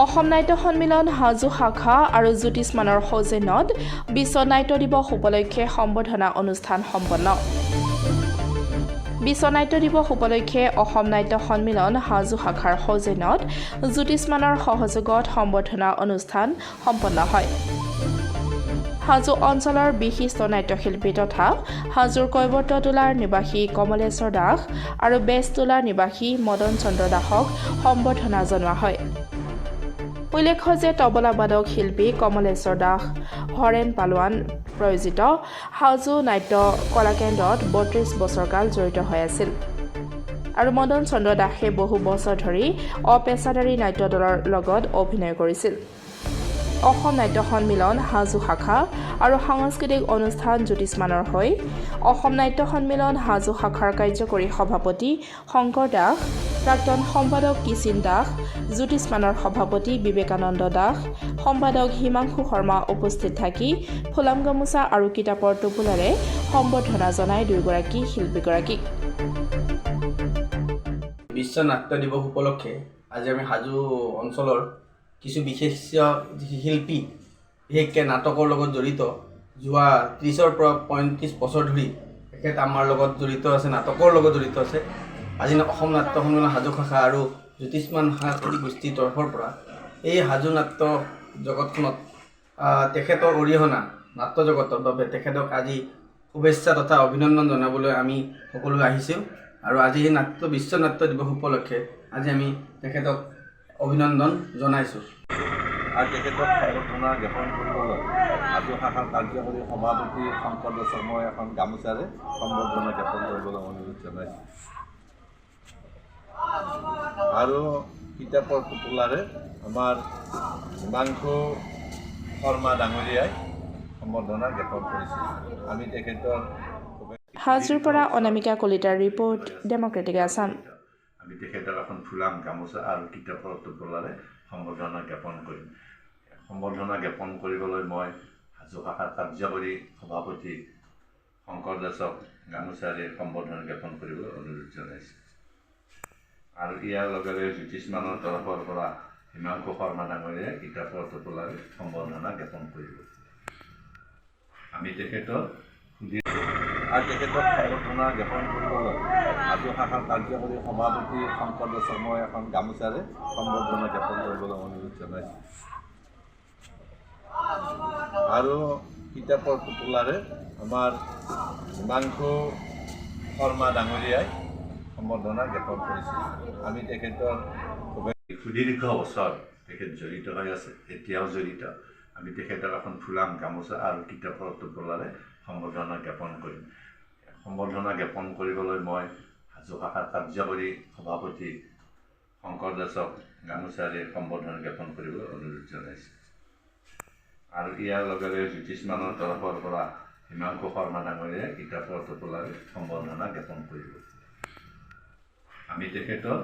অসম নাট্য সন্মিলন হাজো শাখা আৰু জ্যোতিষ্মানৰ সৌজন্যত বিশ্ব নাট্য দিৱস উপলক্ষে সম্বৰ্ধনা অনুষ্ঠান সম্পন্ন। বিশ্ব নাট্য দিৱস উপলক্ষে অসম নাট্য সন্মিলন হাজো শাখাৰ সৌজন্যত জ্যোতিষ্মানৰ সহযোগত সম্বৰ্ধনা অনুষ্ঠান সম্পন্ন হয়। হাজো অঞ্চলৰ বিশিষ্ট নাট্যশিল্পী তথা হাজোৰ কৈৱৰ্ততোলাৰ নিবাসী কমলেশ্বৰ দাস আৰু বেজতোলাৰ নিবাসী মদন চন্দ্ৰ দাসক সম্বৰ্ধনা জনোৱা হয়। উল্লেখ্য যে তবলাবাদক শিল্পী কমলেশ্বৰ দাস হৰেণ পালোৱান প্ৰয়োজিত হাজো নাট্য কলাকেন্দ্ৰত ৩২ বছৰকাল জড়িত হৈ আছিল আৰু মদন চন্দ্ৰ দাসে বহু বছৰ ধৰি অপেচাদাৰী নাট্য দলৰ লগত অভিনয় কৰিছিল। অসম নাট্য সন্মিলন হাজো শাখা আৰু সাংস্কৃতিক অনুষ্ঠান জ্যোতিষ্মানৰ হৈ অসম নাট্য সন্মিলন হাজো শাখাৰ কাৰ্যকৰী সভাপতি শংকৰ দাস, প্ৰাক্তন সম্পাদক কিচিন দাস, জ্যোতিষ্মানৰ সভাপতি বিবেকানন্দ দাস, সম্পাদক হিমাংশু শৰ্মা উপস্থিত থাকি ফুলাম গামোচা আৰু কিতাপৰ টোপোলাৰে সম্বৰ্ধনা জনায় দুয়োগৰাকী শিল্পীগৰাকীক। বিশ্ব নাট্য দিৱস উপলক্ষে আজি আমি হাজো অঞ্চলৰ কিছু বিশেষ শিল্পী বিশেষকৈ নাটকৰ লগত জড়িত যোৱা ৩০ৰ পৰা ৩৫ বছৰ ধৰি তেখেত আমাৰ লগত জড়িত আছে, নাটকৰ লগত জড়িত আছে। আজি অসম নাট্য সন্মিলন হাজো শাখা আৰু জ্যোতিষ্মান সাংস্কৃতিক গোষ্ঠীৰ তৰফৰ পৰা এই হাজো নাট্য জগতখনত তেখেতৰ অৰিহণা নাট্য জগতৰ বাবে তেখেতক আজি শুভেচ্ছা তথা অভিনন্দন জনাবলৈ আমি সকলোৱে আহিছোঁ। আৰু আজি এই বিশ্ব নাট্য দিৱস উপলক্ষে আজি আমি তেখেতক অভিনন্দন জনাইছোঁ। আৰু তেখেতক সম্বৰ্ধনা জ্ঞাপন কৰিবলৈ হাজো শাখাৰ কাৰ্যকৰী সভাপতি শংকৰ দাসক মই এখন গামোচাৰে সম্বৰ্ধনা জ্ঞাপন কৰিবলৈ অনুৰোধ জনাইছোঁ। আৰু কিতাপৰ টোপোলাৰে আমাৰ হিমাংশু শৰ্মা ডাঙৰীয়াই সম্বৰ্ধনা জ্ঞাপন কৰিছিল। আমি তেখেতৰ হাজোৰ পৰা অনামিকা কলিতাৰ ৰিপৰ্ট, ডেমক্ৰেটিক আছাম। আমি তেখেতক এখন ফুলাম গামোচা আৰু কিতাপৰ টোপোলাৰে সম্বৰ্ধনা জ্ঞাপন কৰিম। সম্বৰ্ধনা জ্ঞাপন কৰিবলৈ মই হাজো শাখাৰ কাৰ্যকৰী সভাপতি শংকৰ দাসক গামোচাৰে সম্বৰ্ধনা জ্ঞাপন কৰিবলৈ অনুৰোধ জনাইছোঁ। আৰু ইয়াৰ লগে লগে জ্যোতিষ্মানৰ তৰফৰ পৰা হিমাংশু শৰ্মা ডাঙৰীয়াই কিতাপৰ টোপোলাৰে সম্বৰ্ধনা জ্ঞাপন কৰিব। আমি তেখেতক সম্বৰ্ধনা জ্ঞাপন কৰিবলৈ হাজো শাখাৰ কাৰ্যকৰী সভাপতি শংকৰ দাসক মই এখন গামোচাৰে সম্বৰ্ধনা জ্ঞাপন কৰিবলৈ অনুৰোধ জনাইছোঁ। আৰু কিতাপৰ টোপোলাৰে আমাৰ হিমাংশু শৰ্মা ডাঙৰীয়াই সম্বৰ্ধনা জ্ঞাপন কৰিছিল। আমি তেখেতৰ সুদীৰ্ঘ বছৰ তেখেত জড়িত হৈ আছে, এতিয়াও জড়িত। আমি তেখেতক এখন ফুলাম গামোচা আৰু কিতাপৰ টোপোলাৰে সম্বৰ্ধনা জ্ঞাপন কৰিম। সম্বৰ্ধনা জ্ঞাপন কৰিবলৈ মই হাজো শাখাৰ কাৰ্যকৰী সভাপতি শংকৰ দাসক গামোচাৰে সম্বৰ্ধনা জ্ঞাপন কৰিবলৈ অনুৰোধ জনাইছোঁ। আৰু ইয়াৰ লগে লগে জ্যোতিষ্মানৰ তৰফৰ পৰা হিমাংশু শৰ্মা ডাঙৰীয়াই কিতাপৰ টোপোলাৰে সম্বৰ্ধনা জ্ঞাপন কৰিব। আমি তেখেতৰ